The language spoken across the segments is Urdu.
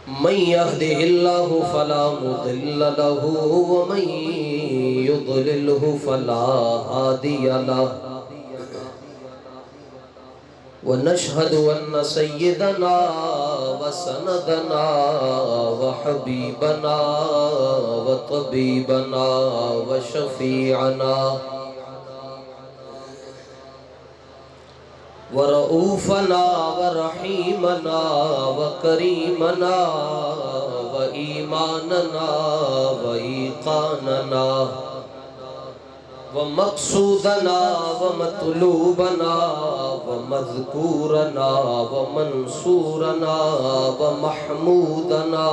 من يهده الله فلا مضل له ومن يضلله فلا هادي له ونشهد أن سيدنا وسندنا وحبيبنا وطبيبنا وشفيعنا ورؤوفنا ورحيمنا وكريمنا وإيماننا وإيقاننا ومقصودنا ومطلوبنا ومذكورنا ومنصورنا ومحمودنا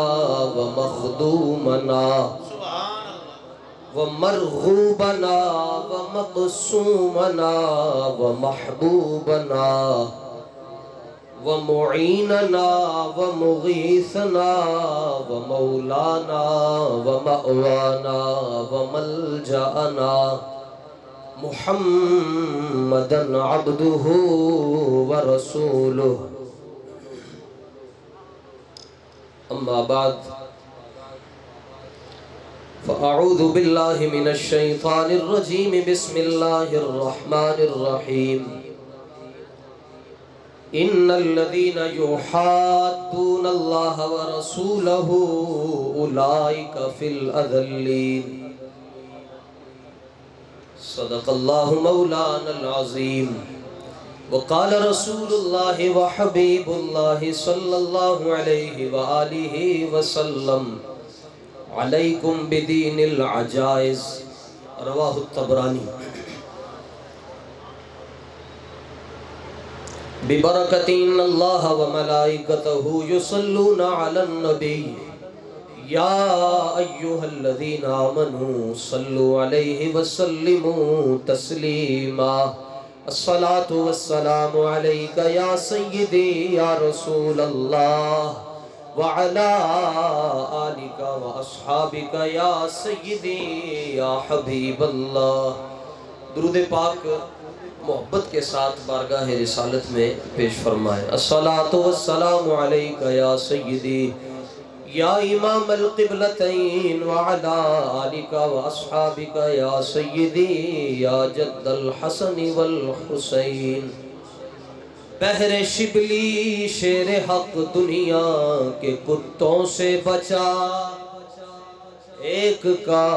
ومخدومنا ومرغوبنا ومقسومنا ومحبوبنا ومعيننا ومغيثنا ومولانا ومأوانا وملجأنا محمدًا عبده ورسوله أما بعد فأعوذ بالله من الشيطان الرجيم بسم الله الرحمن الرحيم إن الذين يحادون الله ورسوله أولئك في الأذلين صدق الله مولانا العظيم وقال رسول الله وحبيب الله صلى الله عليه وآله وسلم عليكم بدين العجائز رواه الطبراني ببركة إن الله وملائكته يصلون على النبي يا أيها الذين آمنوا صلوا عليه وسلموا تسليما الصلاة والسلام عليك يا سيدي يا رسول الله وعلى آلك وأصحابك يا سيدي يا حبيب الله درود پاک محبت کے ساتھ بارگاہ رسالت میں پیش فرمائے الصلاة والسلام عليك يا سيدي یا امام القبلتین وعلا آلک واصحابک یا سیدی یا جد الحسن والحسین بحر شبلی شیر حق دنیا کے کتوں سے بچا ایک کا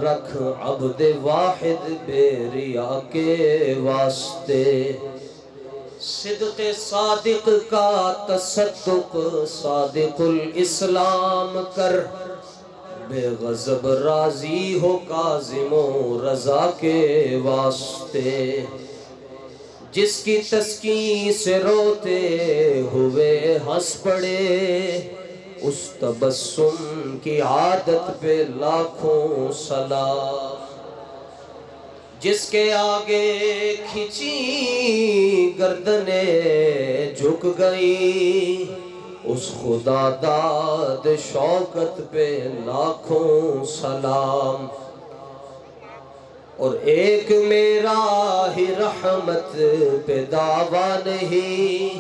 رکھ عبد واحد بے ریا کے واسطے صدق صادق کا تصدق صادق الاسلام کر بے غضب راضی ہو کاظم و رضا کے واسطے جس کی تسکین سے روتے ہوئے ہنس پڑے اس تبسم کی عادت پہ لاکھوں سلام جس کے آگے کھینچی گردنیں جھک گئی اس خدا داد شوکت پہ لاکھوں سلام اور ایک میرا ہی رحمت پہ دعویٰ نہیں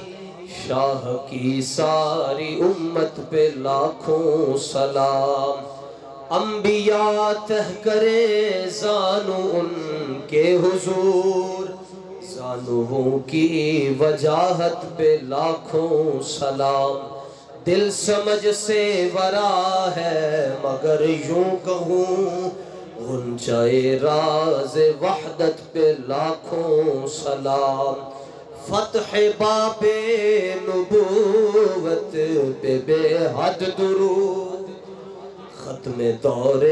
شاہ کی ساری امت پہ لاکھوں سلام انبیاء تہ کرے زانو ان کے حضور زانووں کی وجاہت پہ لاکھوں سلام دل سمجھ سے ورا ہے مگر یوں کہوں غنچۂ راز وحدت پہ لاکھوں سلام فتح باب نبوت پہ بے حد درود ختم دور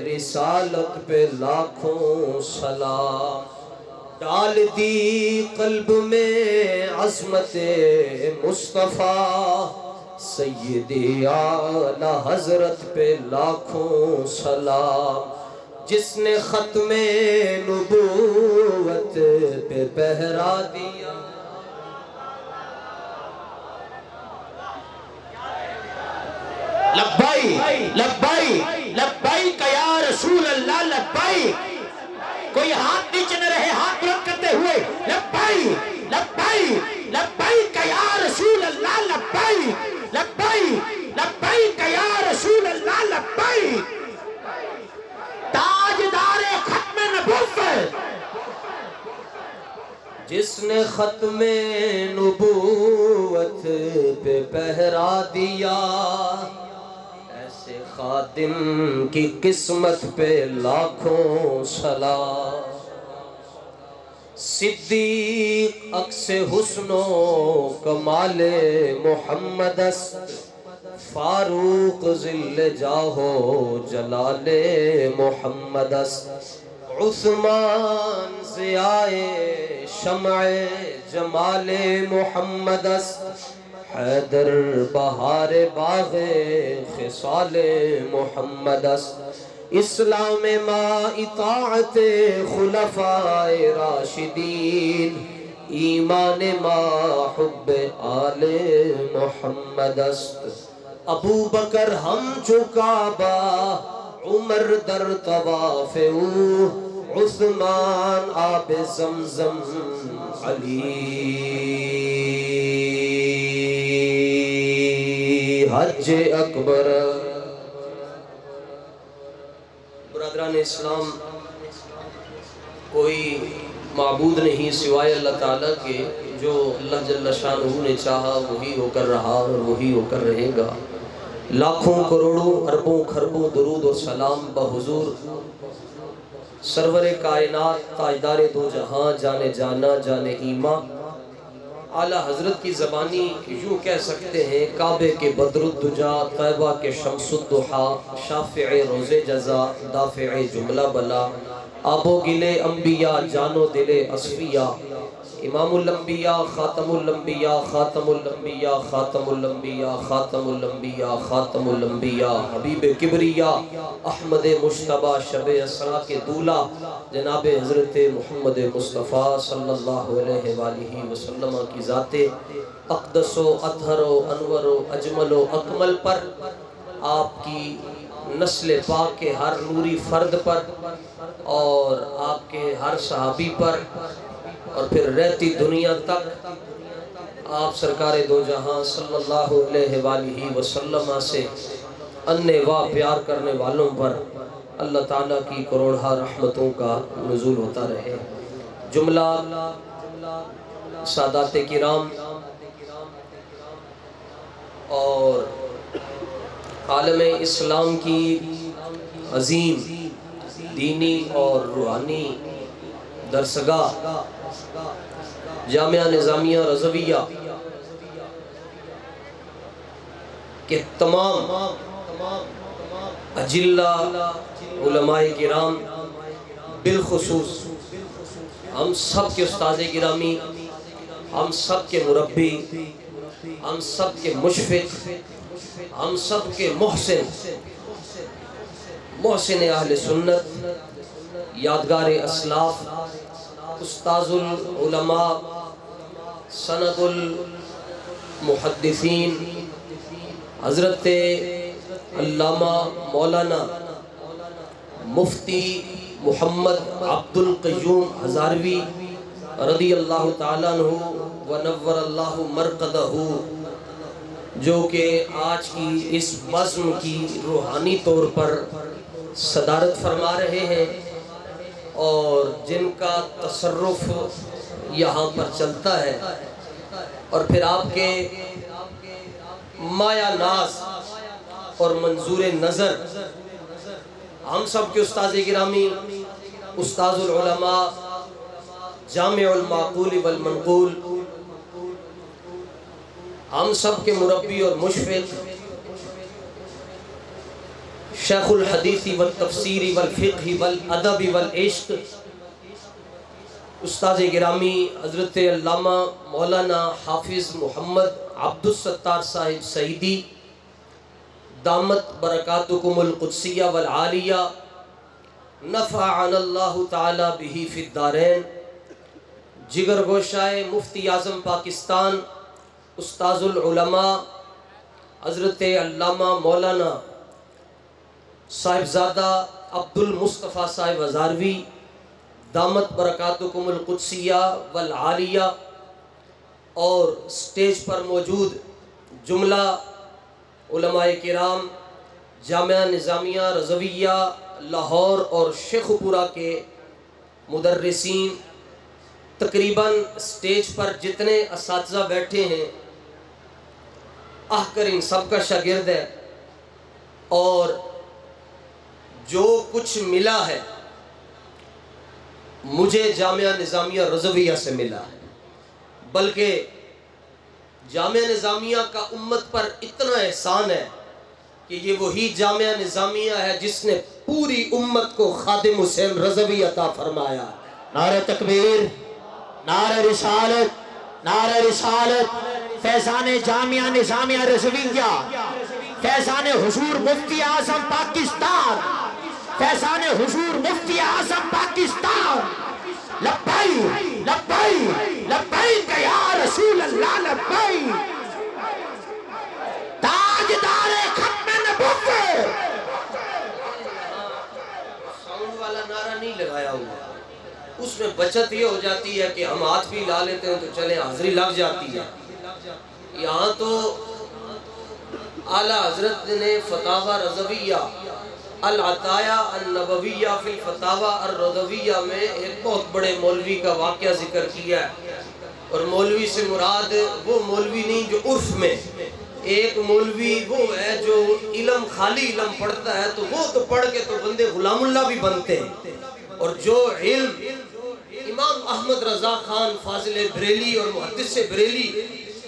رسالت پہ لاکھوں سلام ڈال دی قلب میں عظمت مصطفیٰ سیدی اعلیٰ حضرت پہ لاکھوں سلام جس نے ختم نبوت پہ پہرا دیا لبیک لبیک لبیک یا رسول اللہ لبیک. کوئی ہاتھ نیچے نہ رہے, ہاتھ بلند کرتے ہوئے لبیک لبیک لبیک یا رسول اللہ لبیک لبیک لبیک نے ختم نبوت پہ پہرا دیا، ایسے خادم کی قسمت پہ لاکھوں سلام۔ صدیق عکس حسن و کمال محمد است، فاروق ذل جاہو جلال محمد است، عثمان ضیائے شمع جمال محمد است، حیدر بہار باغ خصال محمد است، اسلام ما اطاعت خلفاء راشدین، ایمان ما حب آل محمد است، ابو بکر ہم چکابہ عمر در طواف او، عثمان آب زمزم علی حج اکبر۔ برادران اسلام، کوئی معبود نہیں سوائے اللہ تعالیٰ کے، جو اللہ جل شانہ نے چاہا وہی ہو کر رہا اور وہی ہو کر رہے گا۔ لاکھوں کروڑوں اربوں خربوں درود و سلام بحضور سرور کائنات تاجدار دو جہاں جانے جانا جانے ایمان، اعلیٰ حضرت کی زبانی یوں کہہ سکتے ہیں، کعبے کے بدر الدجا، طیبہ کے شمس الضحا، شافع روز جزا، دافع جملہ بلا، آب و گلے انبیاء، جان و دل اصفیاء، امام الانبیاء، خاتم الانبیاء، خاتم الانبیاء، خاتم الانبیاء، خاتم الانبیاء، خاتم الانبیاء، حبیب کبریا، احمد مجتبیٰ، شب اسراء کے دولہ جناب حضرت محمد مصطفیٰ صلی اللہ علیہ وآلہ وسلم کی ذات اقدس و اطہر و انور و اجمل و اکمل پر، آپ کی نسل پاک کے ہر نوری فرد پر اور آپ کے ہر صحابی پر اور پھر رہتی دنیا تک آپ سرکار دو جہاں صلی اللہ علیہ وآلہ وسلم سے انواع پیار کرنے والوں پر اللہ تعالیٰ کی کروڑہ رحمتوں کا نزول ہوتا رہے۔ جملہ سادات کرام اور عالم اسلام کی عظیم دینی اور روحانی درسگاہ جامعہ نظامیہ رضویہ کے تمام اجلہ علماء کرام، بالخصوص ہم سب کے استاد گرامی، ہم سب کے مربی، ہم سب کے مشفق، ہم سب کے محسن اہل سنت، یادگار اسلاف، استاذ العلماء، سند المحدثین، حضرت علامہ مولانا مفتی محمد عبد القیوم ہزاروی رضی اللہ تعالیٰ عنہ ونور اللہ مرقدہ، جو کہ آج کی اس بزم کی روحانی طور پر صدارت فرما رہے ہیں اور جن کا تصرف یہاں پر چلتا ہے، اور پھر آپ کے مایہ ناز اور منظور نظر ہم سب کے استاذ گرامی، استاذ العلماء، جامع المعقول والمنقول، ہم سب کے مربی اور مشفق، شیخ الحدیث والتفسیر والفقہ والادب والعشق، استاذ گرامی حضرت علامہ مولانا حافظ محمد عبد الستار صاحب سعیدی دامت برکاتکم القدسیہ والعالیہ، نفعنا اللہ تعالی بہ فی الدارین، جگر گوشائے مفتی اعظم پاکستان استاذ العلماء حضرت علامہ مولانا صاحبزادہ عبد المصطفیٰ صاحب ہزاروی دامت برکاتکم القدسیہ والعالیہ، اور سٹیج پر موجود جملہ علماء کرام جامعہ نظامیہ رضویہ لاہور اور شیخ پورہ کے مدرسین، تقریباً سٹیج پر جتنے اساتذہ بیٹھے ہیں آہ کر ان سب کا شاگرد ہے، اور جو کچھ ملا ہے مجھے جامعہ نظامیہ رضویہ سے ملا ہے، بلکہ جامعہ نظامیہ کا امت پر اتنا احسان ہے کہ یہ وہی جامعہ نظامیہ ہے جس نے پوری امت کو خادم حسین رضوی عطا فرمایا۔ نعرہ تکبیر، نعرہ رسالت، نعرہ رسالت، فیضان جامعہ نظامیہ رضویہ، فیضان حضور مفتی اعظم پاکستان، فیضان حضور مفتی اعظم پاکستان، لبیک لبیک لبیک یا رسول اللہ، لبیک تاجدار ختم نبوت۔ ساؤنڈ والا نعرہ نہیں لگایا ہوا، اس میں بچت یہ ہو جاتی ہے کہ ہم ہاتھ بھی لا لیتے ہیں تو چلیں حاضری لگ جاتی ہے۔ یہاں تو اعلیٰ حضرت نے فتاوی رضویہ العطایہ النبویہ فی الفتاوی الرضویہ میں ایک بہت بڑے مولوی کا واقعہ ذکر کیا ہے، اور مولوی سے مراد وہ مولوی نہیں جو عرف میں، ایک مولوی وہ ہے جو علم خالی علم پڑھتا ہے، تو وہ تو پڑھ کے تو بندے غلام اللہ بھی بنتے ہیں، اور جو علم امام احمد رضا خان فاضل بریلی اور محدث بریلی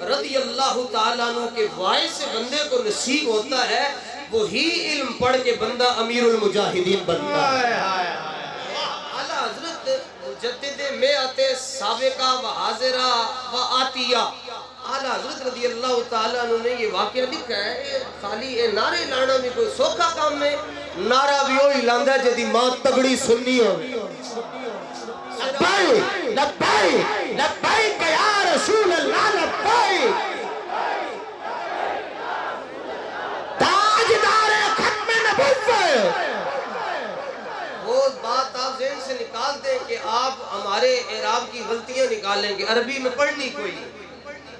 رضی اللہ تعالیٰ عنہ کے وائس سے بندے کو نصیب ہوتا ہے، وہی علم پڑھ کے بندہ امیر المجاہدین بنتا ہے۔ اعلیٰ حضرت مجدد میعت سابقہ و حاضرہ و آتیہ، اعلیٰ حضرت رضی اللہ تعالیٰ عنہ نے یہ واقعہ لکھا ہے، خالی اے نعرے لانا بھی کوئی سوکھا کام میں، نعرہ بھی ہوئی لاندہ جدی ماں تگڑی سننی ہو۔ لبیک لبیک لبیک یا رسول اللہ، لبیک تاجدار ختم نبوت۔ وہ بات آپ ذہن سے نکال دیں کہ آپ ہمارے اعراب کی غلطیاں نکالیں گے، عربی میں پڑھنی کوئی،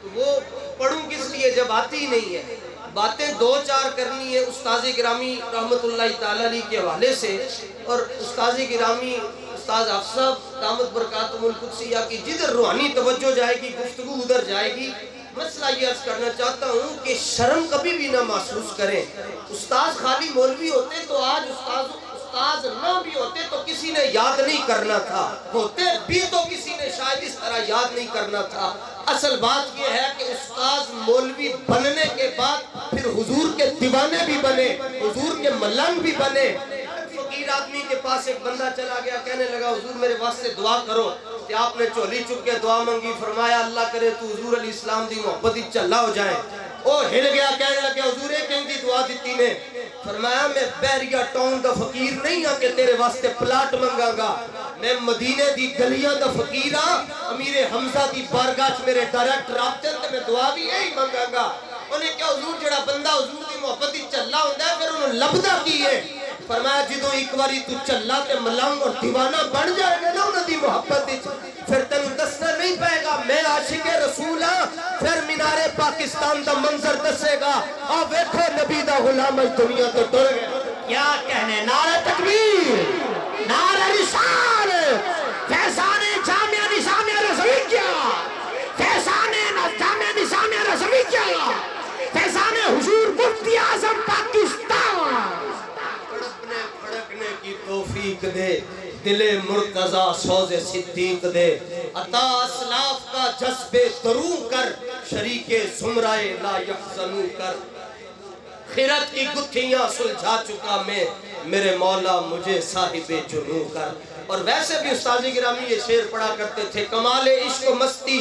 تو وہ پڑھوں کس لیے جب آتی ہی نہیں ہے، باتیں دو چار کرنی ہے استاذ گرامی رحمت اللہ تعالیٰ علیہ کے حوالے سے، اور استاذ گرامی استاذ حافظ صاحب دامت برکاتہم القدسیہ کی جدھر روحانی توجہ جائے گی گفتگو ادھر جائے گی۔ مسئلہ یہ عرض کرنا چاہتا ہوں کہ شرم کبھی بھی نہ محسوس کریں، استاذ خالی مولوی ہوتے تو آج استاذ نہ بھی ہوتے تو کسی نے یاد نہیں کرنا تھا، ہوتے بھی تو کسی نے شاید اس طرح یاد نہیں کرنا تھا۔ اصل بات یہ ہے کہ استاذ مولوی بننے کے بعد پھر حضور کے دیوانے بھی بنے، حضور کے ملنگ بھی بنے۔ فقیر آدمی کے پاس ایک بندہ چلا گیا، کہنے لگا حضور میرے واسطے دعا کرو، کہ آپ نے چولی چک کے دعا منگی، فرمایا اللہ کرے تو حضور علیہ السلام دی محبت ہی چلا ہو جائے۔ او ہل گیا، کہنے لگے حضور ایک دی دعا دیتی نے، فرمایا میں بحریہ ٹاؤن دا فقیر نہیں ہاں کہ تیرے واسطے پلاٹ منگا گا، میں مدینے دی گلیاں دا فقیر ہاں، امیر حمزہ دی بارگاہ میرے ڈائریکٹ رابطے تے میں دعا بھی یہی منگا گا۔ انہیں کہا حضور جڑا بندہ حضور دی محبت ہی چلا ہوندہ ہے، پھر انہوں لبدہ کی ہے، فرمایا جدو ایک باری تو چلا تے ملنگ اور دیوانہ بڑھ جائے گا نا انہوں دی محبت ہی، پھر تنوں دسنا نہیں پائے گا میں عاشق رسول ہاں، پھر مینار پاکستان دا منظر دسے گا، آہ ویکھو نبی دا غلام اس دنیا تو ٹر گیا۔ کیا کہنے، نعرہ تکبیر، نعرہ رسالت، فیضان جامعہ نظامیہ رضویہ، فیضان جامعہ نظامیہ رضویہ، فیضان حضور مفتی اعظم پاکستان۔ پھڑکنے کی توفیق دے، دل مرتضی سوز صدیق دے، عطا اسلاف کا جذب درو کر، شریک زمرہ لا یحزنو کر، خیرت کی گتھیاں سلجھا چکا میں، میرے مولا مجھے صاحب جنو کر۔ اور ویسے بھی استاذ گرامی یہ شعر پڑھا کرتے تھے، کمال عشق و مستی،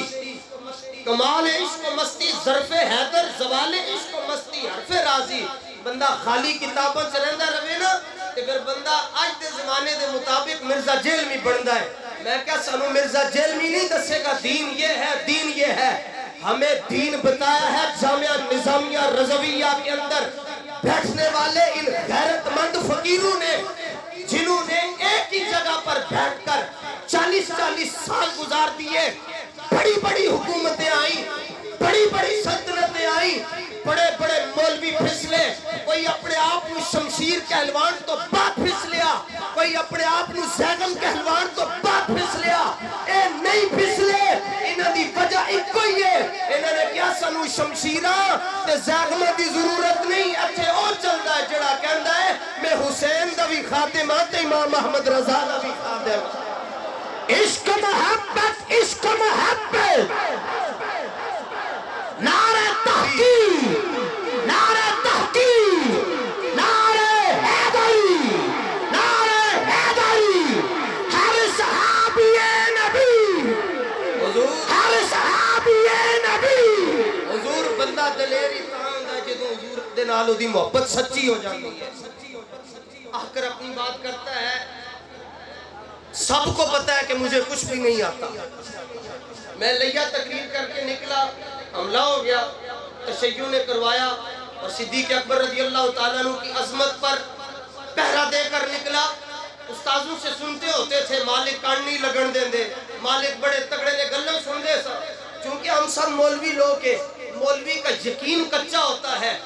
کمال عشق و مستی ظرف حیدر، زوال عشق و مستی حرف راضی۔ بندہ خالی کتابوں سے رہندہ روے نا، کہ پھر بندہ آج دے زمانے دے مطابق مرزا جیلمی بڑھندہ ہے۔ میں کہا سانو مرزا جیلمی نہیں دسے گا دین یہ ہے، دین یہ ہے، ہمیں دین بتایا ہے جامعہ نظامیہ رضویہ کے اندر بیٹھنے والے ان غیرت مند فقیروں نے، جنہوں نے ایک ہی جگہ پر بیٹھ کر 40 سال گزار دیے، بڑی بڑی حکومتیں آئیں، بڑی بڑی سلطنتیں آئیں، بڑے بڑے مولوی پھسلے، کوئی اپنے آپ نو شمشیر کہلوان تو باپ پھسلیا، کوئی اپنے آپ نو زیغم کہلوان تو باپ پھسلیا، اے نہیں پھسلے شمشیرہ تے زخمہ دی ضرورت نہیں اچھے او چلدا ہے جڑا کہندا ہے میں حسین دا بھی خادم ہاں تے امام احمد رضا دا بھی خادم عشق محبت عشق محبت نعرہ تحقیق نعرہ تحقیق نعرہ حیدری نعرہ حیدری ہر صحابی نبی ہر صحابی نبی حضور بندہ دلیر ہی تاں ہوندا ہے جدوں حضور دے نال اودی محبت سچی ہو جاتی ہے آ کر اپنی بات کرتا ہے سب کو پتا ہے کہ مجھے کچھ بھی نہیں آتا میں لیا تقریر کر کے نکلا حملہ ہو گیا تشیع نے کروایا اور صدیق اکبر رضی اللہ تعالیٰ عنہ کی عظمت پر پہرا دے کر نکلا استاذوں سے سنتے ہوتے تھے مالک کان نہیں لگن دیں دے مالک بڑے تگڑے نے گلوں سن دے سا چونکہ ہم سب مولوی لوگ ہیں مولوی کا یقین کچا ہوتا ہے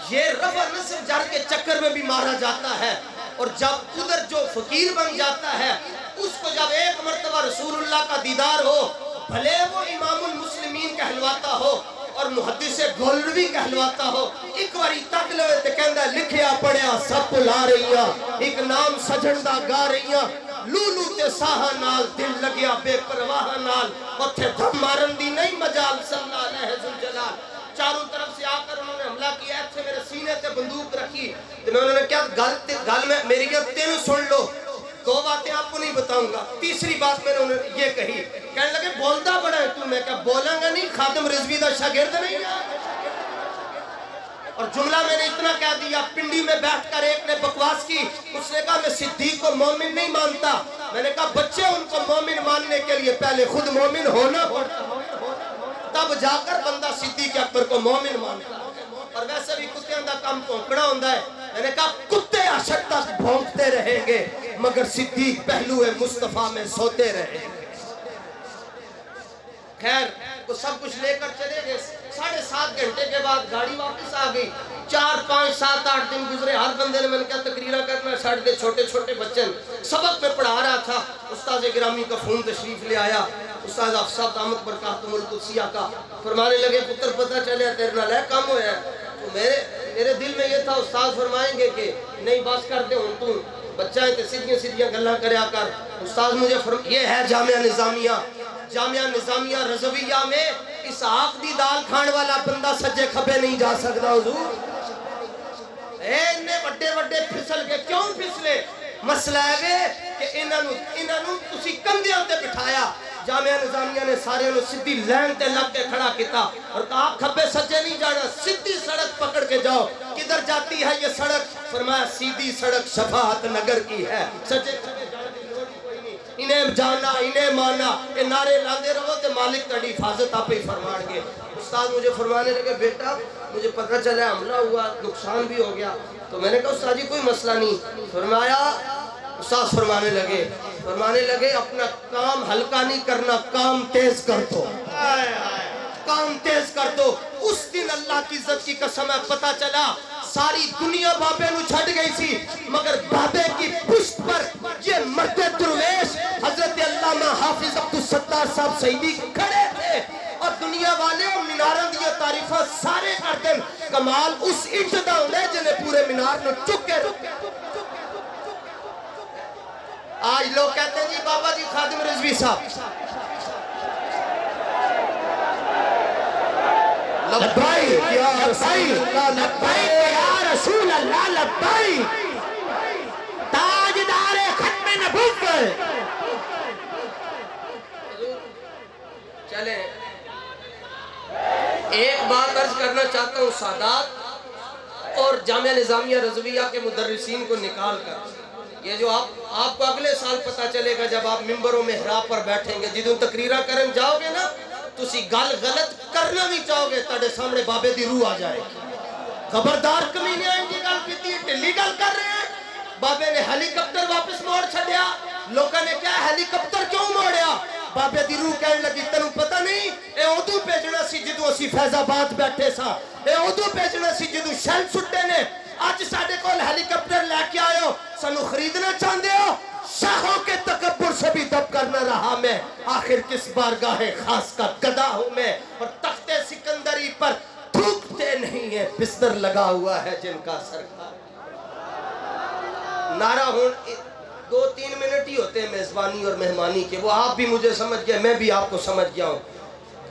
یہ رفع نصب جر کے چکر میں بھی مارا جاتا ہے اور جب ادھر جو فقیر بن جاتا ہے اس کو جب ایک مرتبہ رسول اللہ کا دیدار ہو بھلے وہ امام المسلمین کہلواتا ہو اور محدث گولروی کہلواتا ہو ایک باری تک لوے تے کہندا لکھیا پڑھیا سب بھلا رہیاں ایک نام سجن دا گا رہیاں لولو تے ساہا نال دل لگیا بے پرواہ نال اوتھے دھم مارن دی نہیں مجال صلی اللہ علیہ ذوالجلال چاروں طرف سے آ کر انہوں نے حملہ کیا ایسے میرے سینے تے بندوق رکھی تو میں انہوں نے کیا گل میں میری تین سن لو دو باتیں آپ کو نہیں بتاؤں گا تیسری بات میں نے یہ کہی کہنے لگے بولتا بڑا ہے تو میں کہا بولاں گا نہیں خادم رضوی دا شاگرد نہیں اور جملہ میں نے اتنا کہہ دیا پنڈی میں بیٹھ کر ایک نے بکواس کی اس نے کہا میں صدیق کو مومن نہیں مانتا میں نے کہا بچے ان کو مومن ماننے کے لیے پہلے خود مومن ہونا پڑتا تب جا کر بندہ صدیق اکبر کو مومن مانتا اور ویسے بھی کتے دا کام پھونکنا ہوندہ ہے میں نے کہا کتے عشق تک بھونکتے رہیں گے مگر صدیق پہلو مصطفیٰ میں سوتے رہیں گے خیر وہ سب کچھ لے کر چلے گئے 7.5 گھنٹے کے بعد گاڑی واپس آ گئی 4 5 7 8 دن گزرے ہر بندے نے میں نے کہا تقریرہ کرنا ساڑھ دے چھوٹے چھوٹے بچن سبق میں پڑھا رہا تھا استاذ گرامی کا فون تشریف لے آیا استاذ افصاف دامت برکاتہم القدسیہ کا فرمانے لگے پتر پتہ چلے تیرے نال ہے کام ہویا ہے تو میرے دل میں یہ تھا استاذ فرمائیں گے کہ نہیں بس کر دے ہوں تو بچہ ہے تے سیدھیاں گلاں کریا کر استاذ مجھے یہ ہے جامعہ نظامیہ رضویہ میں اس آق دی دال کھان والا بندہ سجے کھبے نہیں جا سکتا حضور انہیں وڈے وڈے پھسل کے کیوں پھسلے مسئلہ ہے کہ انہوں تسی کندیاں تے بٹھایا جامعہ نظامیہ نے سارے انہوں سدھی لین تے لگ کے کھڑا کیتا اور کہا کھبے سجے نہیں جانا سدھی سڑک پکڑ کے جاؤ کدھر جاتی ہے یہ سڑک فرمایا سیدھی سڑک شفاعت نگر کی ہے سجے کھبے جانا کی لوڑ کوئی نہیں انہیں جانا انہیں مانا کہ نعرے لاندے رہو تے مالک تڑی حفاظت آپ ہی فرمان گے استاد مجھے فرمانے لگے بیٹا مجھے پتہ چلا حملہ ہوا نقصان بھی ہو گیا تو میں نے کہا استاد جی کوئی مسئلہ نہیں فرمایا استاد فرمانے لگے اپنا کام ہلکا نہیں کرنا کام تیز کر دو کام تیز کر دو اس دن اللہ کی عزت کی قسم ہے پتہ چلا ساری دنیا بابے نو چھڑ گئی سی مگر بابے کی پشت پر یہ مرد درویش حضرت علامہ حافظ عبدالستار صاحب سعیدی کھڑے تھے اور دنیا والے اور مناروں دیا تعریفہ سارے کردن کمال اس انتدہ ہونے جنہیں پورے منار نے چکے آج لوگ کہتے ہیں جی بابا جی خادم رضوی صاحب لبیک یا رسول اللہ لبیک تاجدار ختم نبوت چلیں ایک بات عرض کرنا چاہتا ہوں سادات اور جامعہ نظامیہ رضویہ کے مدرسین کو نکال کر یہ جو آپ کو اگلے سال پتہ چلے گا جب آپ ممبروں میں محراب پر بیٹھیں گے جدوں تقریرہ کرن جاؤ گے نا تسی گل غلط کرنا نہیں چاہو گے تاڑے سامنے بابے دی روح آ جائے خبردار کمینے آئیں گی گل کیتی ہے ٹلی گل کر رہے ہیں بابے نے ہیلی کاپٹر واپس موڑ چھڑیا لوگوں نے کیا ہیلی کاپٹر کیوں موڑیا بابے دی روح کہنے لگی تنوں پتہ نہیں اے ادو بھیجنا سی جدوں اسی فیض آباد بیٹھے سا اے ادو بھیجنا سی جدوں شیل سٹے نے آج ساڑھے کول ہیلی کاپٹر لے کے آئے ہو سنو خریدنا چاہتے ہو شاہوں کے تکبر سے بھی دب کرنا رہا میں آخر کس بارگاہ خاص کا گدا ہوں میں اور تخت سکندری پر بستر لگا ہوا ہے جن کا سرکار نعرہ ہوں 2-3 منٹ ہی ہوتے ہیں میزبانی اور مہمانی کے، وہ آپ بھی مجھے سمجھ گئے، میں بھی آپ کو سمجھ گیا ہوں۔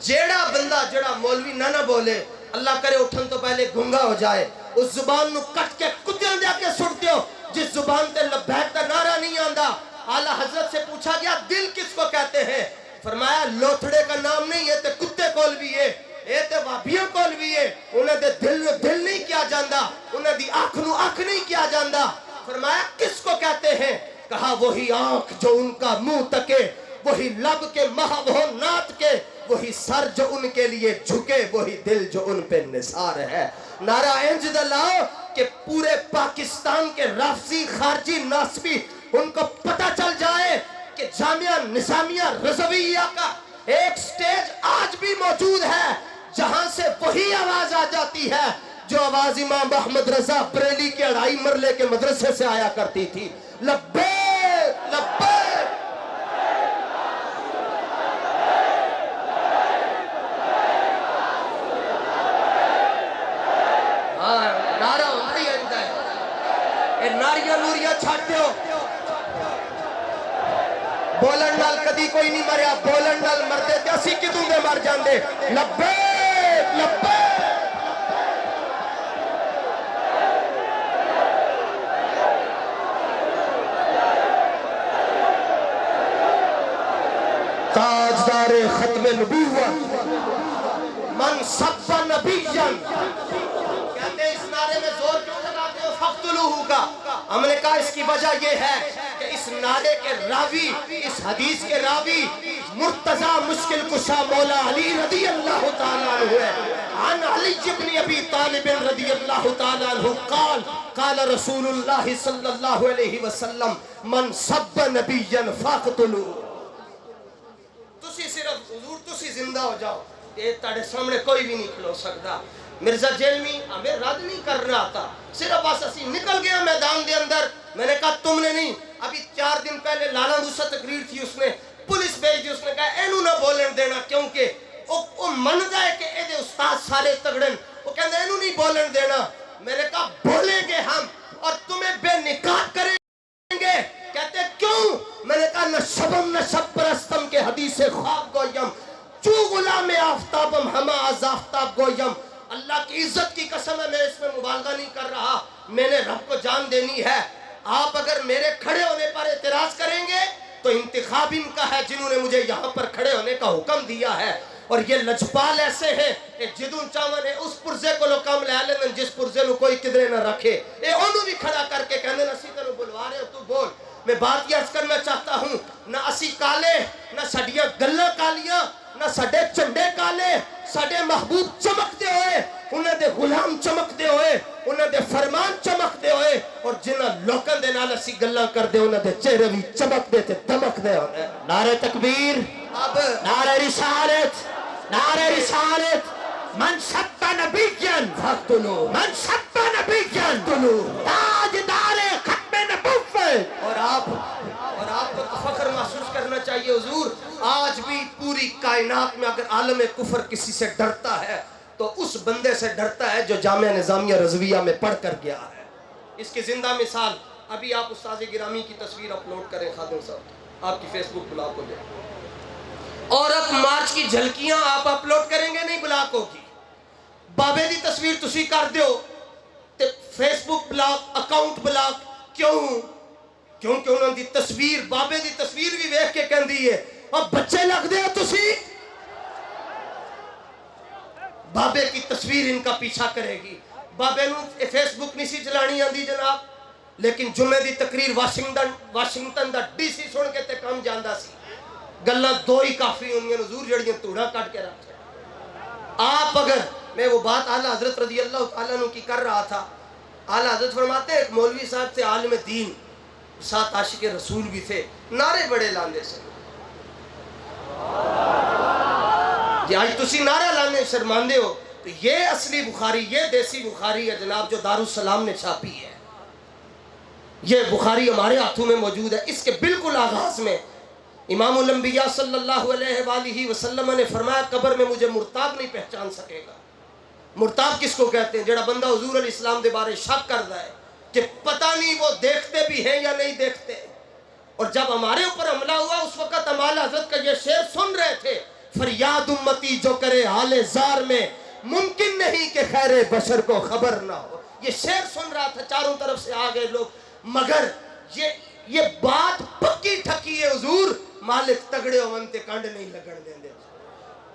جیڑا بندہ جیڑا مولوی نہ بولے، اللہ کرے اٹھن تو پہلے گنگا ہو جائے، اس زبان نو کٹ کے کتیاں دیا کے سٹ دیو جس زبان تے لبیک دا نعرہ نہیں آندا۔ اعلیٰ حضرت سے پوچھا گیا دل کس کو کہتے ہیں؟ فرمایا لوتھڑے کا نام نہیں ہے تے کتے کول بھی ہے، اے تے وابیوں کول بھی ہے، انہیں دے دل نو دل نہیں کیا جاندہ، انہیں دی آنکھ نو آنکھ نہیں کیا جاندہ۔ فرمایا کس کو کہتے ہیں؟ کہا وہی آنکھ جو ان کا منہ تکے، وہی لب کے محو ہو نات کے، وہی سر جو ان کے لیے جھکے، وہی دل جو ان پہ نثار ہے۔ نعرہ انج دلاؤ کہ پورے پاکستان کے رافضی خارجی ناسبی ان کو پتہ چل جائے کہ جامعہ نظامیہ رضویہ کا ایک سٹیج آج بھی موجود ہے جہاں سے وہی آواز آ جاتی ہے جو آواز امام احمد رضا بریلی کے 2.5 مرلے کے مدرسے سے آیا کرتی تھی، لبیک لبیک۔ نعرہ ہماری اندر ہے، اے ناریاں نوریاں چھاٹتے ہو، بولن نال کدی کوئی نہیں مریا، بولن نال مردے تے اسی کدوں دے مر جاندے، لبیک لبیک۔ تاجدار ختم نبوت من سب نبیًا، کہتے ہیں اس نعرے میں زور کیوں لگاتے ہو فقتلوہ کا؟ ہم نے کہا اس کی وجہ یہ ہے کہ اس نعرے کے راوی، اس حدیث کے راوی مرتضی مشکل کشا مولا علی رضی اللہ تعالیٰ عنہ ہے۔ عن علی ابن ابی طالب رضی اللہ تعالیٰ عنہ قال رسول اللہ صلی اللہ علیہ وسلم من سب نبیًا فقتلوہ۔ تسی صرف حضور تسی زندہ ہو جاؤ، یہ تاڑے سامنے کوئی بھی نہیں کھلو سکتا۔ مرزا جیلمی ہمیں رد نہیں کر رہا تھا، صرف بس اسی نکل گیا میدان دے اندر۔ میں نے کہا تم نے نہیں، ابھی 4 دن پہلے لالا دوسرا تقریر تھی، اس نے پولیس بھیج دی، اس نے کہا اینو نہ بولن دینا کیونکہ وہ مندا ہے کہ اے دے استاد سارے تگڑن، وہ کہندے اینو نہیں بولن دینا۔ میں نے کہا بولیں گے ہم اور تمہیں بے نکات کریں گے۔ کہتے کیوں؟ میں نے کہا نہ شبم نہ شب پرستم کے حدیث خواب گویم، چو غلام آفتابم ہما از آفتاب گویم۔ اللہ کی عزت کی قسم ہے، میں اس میں مبالغہ نہیں کر رہا، میں نے رب کو جان دینی ہے۔ آپ اگر میرے کھڑے ہونے پر اعتراض کریں گے تو انتخاب ان کا ہے جنہوں نے مجھے یہاں پر کھڑے ہونے کا حکم دیا ہے، اور یہ لجپال ایسے ہیں کہ جدوں چاہاں نے اس پرزے کو لو کام لے لیں جس پرزے نو کوئی کدرے نہ رکھے، اے انہوں بھی کھڑا کر کے کہنے نسی تنو بلوا رہے ہو تو بول۔ میں بات یہ عرض کرنا چاہتا ہوں، نہ اسی کالے، نہ سڈیاں گلاں کالیاں، نہ سڈے چنڈے کالے، سڈے محبوب چمکتے ہوئے، انہیں دے غلام چمکتے ہوئے، انہیں دے فرمان چمکتے ہوئے، اور جنہ لوکن دے نال اسی گلاں کر دے انہیں دے چہرے بھی چمکتے تے دمکتے ہوئے۔ نعرہ تکبیر، اب نعرہ رسالت، نعرہ رسالت۔ من سب نبیًا فقتلوہ، من سب نبیًا تاجدار ختم نبوت۔ اور آپ کو تو فخر محسوس کرنا چاہیے حضور، آج بھی پوری کائنات میں اگر عالم کفر کسی سے ڈرتا ہے تو اس بندے سے ڈرتا ہے جو جامعہ نظامیہ رضویہ میں پڑھ کر گیا ہے۔ اس کی زندہ مثال ابھی آپ استاذ گرامی کی تصویر اپلوڈ کریں خادم صاحب، آپ کی فیس بک بلاک ہو جائے، عورت مارچ کی جھلکیاں آپ اپلوڈ کریں گے نہیں بلاک ہوگی۔ بابے دی تصویر تسی کر دیو تے فیس بک بلاک، اکاؤنٹ بلاک، کیوں؟ کیونکہ انہوں دی تصویر، بابے دی تصویر بھی ویکھ کے کہندی ہے اور بچے لگ دے ہو تسی، بابے کی تصویر ان کا پیچھا کرے گی۔ بابے نو فیس بک نہیں سی چلانی آندی جناب، لیکن جمعے دی تقریر واشنگٹن دا ڈی سی سن کے تے کم جاندہ سی، گلاں 2 ہی کافی ہونگی حضور جڑیاں توڑا کٹ کے رکھ۔ آپ اگر میں وہ بات اعلیٰ حضرت رضی اللہ تعالیٰ عنہ کی کر رہا تھا، اعلیٰ حضرت فرماتے ہیں ایک مولوی صاحب تھے عالم دین، ساتھ عاشق رسول بھی تھے، نعرے بڑے لاندے سے، جی آج تسی نعرہ لانے شرماندے ہو، تو یہ اصلی بخاری، یہ دیسی بخاری ہے جناب جو دارالسلام نے چھاپی ہے، یہ بخاری ہمارے ہاتھوں میں موجود ہے۔ اس کے بالکل آغاز میں امام الانبیاء صلی اللہ علیہ وآلہ وسلم نے فرمایا قبر میں مجھے مرتاب نہیں پہچان سکے گا، مرتاب کس کو کہتے ہیں؟ جڑا بندہ حضور علیہ السلام دے بارے شک کرتا ہے کہ پتہ نہیں وہ دیکھتے بھی ہیں یا نہیں دیکھتے. اور جب ہمارے اوپر حملہ ہوا اس وقت ہم اعلیٰ حضرت کا یہ شعر سن رہے تھے، فریاد امتی جو کرے حال زار میں، ممکن نہیں کہ خیر بشر کو خبر نہ ہو. یہ شعر سن رہا تھا، چاروں طرف سے آ گئے لوگ. مگر یہ بات پکی ٹھکی ہے، حضور مالک تگڑے ہومنتے کانڈ نہیں لگن دیں دے.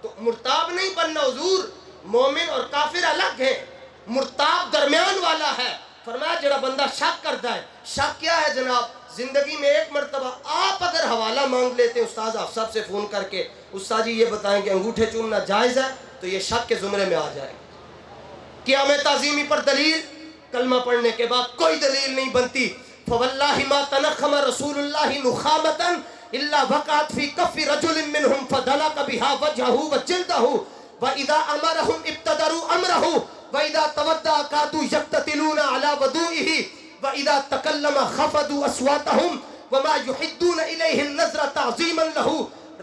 تو مرتاب نہیں بننا حضور. مومن اور کافر الگ ہیں، مرتاب درمیان والا ہے. فرمایا جڑا بندہ شک کرتا ہے. شک کیا ہے جناب؟ زندگی میں ایک مرتبہ آپ اگر حوالہ مانگ لیتے ہیں استاذ آپ سب سے فون کر کے، استاد جی یہ بتائیں کہ انگوٹھے چومنا جائز ہے، تو یہ شک کے زمرے میں آ جائے. قیام تعظیمی پر دلیل کلمہ پڑھنے کے بعد کوئی دلیل نہیں بنتی. فواللہ ما تنخم رسول اللہ نخامتا الا وقعت فی کف رجل منہم فدلق بها وجهه وجلده واذا امرهم ابتدروا امره واذا تودع كادوا يقتتلون على وضوئه واذا تکلم خفضوا اصواتهم وما يحدون الیہ النظر تعظیما له.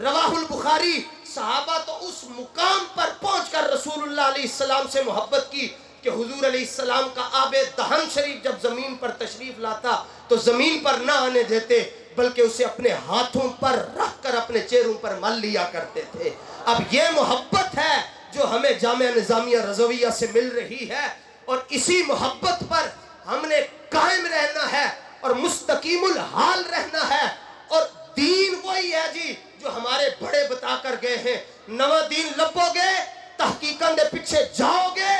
رواہ البخاری. صحابہ تو اس مقام پر پہنچ کر رسول اللہ علیہ السلام سے محبت کی کہ حضور علیہ السلام کا آب دہن شریف جب زمین پر تشریف لاتا تو زمین پر نہ آنے دیتے بلکہ اسے اپنے ہاتھوں پر رکھ کر اپنے چہروں پر مل لیا کرتے تھے. اب یہ محبت ہے جو ہمیں جامعہ نظامیہ رضویہ سے مل رہی ہے، اور اسی محبت پر ہم نے قائم رہنا ہے اور مستقیم الحال رہنا ہے. اور دین وہی ہے جی جو ہمارے بڑے بتا کر گئے ہیں. نواں دین لبو گے، تحقیقاً دے پیچھے جاؤ گے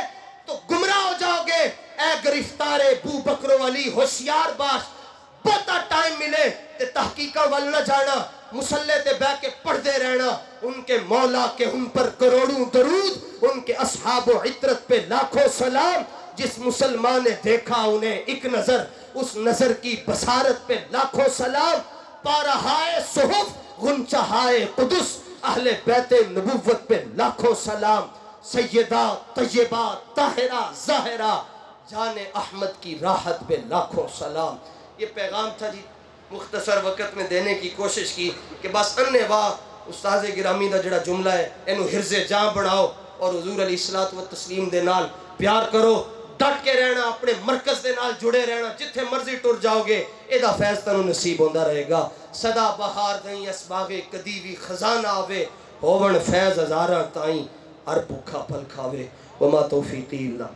تو گمراہ ہو جاؤ گے. اے گرفتار بو بکرو والی ہوشیار باش، بہتا ٹائم ملے تے تحقیقاں وال نہ جانا، مسلح تے بہ کے پڑھتے رہنا. ان کے مولا کے ان پر کروڑوں درود، ان کے اصحاب و عطرت پہ لاکھوں سلام. جس مسلمان نے دیکھا انہیں ایک نظر، اس نظر کی بصارت پہ لاکھوں سلام. پارہائے صحف غنچہائے قدس، اہل بیت نبوت پہ لاکھوں سلام. سیدہ طیبہ طاہرہ ظاہرہ جان احمد کی راحت پہ لاکھوں سلام. یہ پیغام تھا جی، مختصر وقت میں دینے کی کوشش کی کہ بس انے واہ استاذ گرامی دا جڑا جملہ ہے اینو حرز جاں بناؤ اور حضور علیہ الصلوۃ والتسلیم دے نال پیار کرو. ڈٹ کے رہنا، اپنے مرکز دے نال جڑے رہنا. جتھے مرضی ٹر جاؤ گے ایدا فیض تنوں نصیب ہوندا رہے گا. صدا بہار دیں اسباغے کدی وی خزانہ آوے، ہون فیض ہزاراں تائیں ہر بھوکھا پھل کھاوے. وما توفیقی اللہ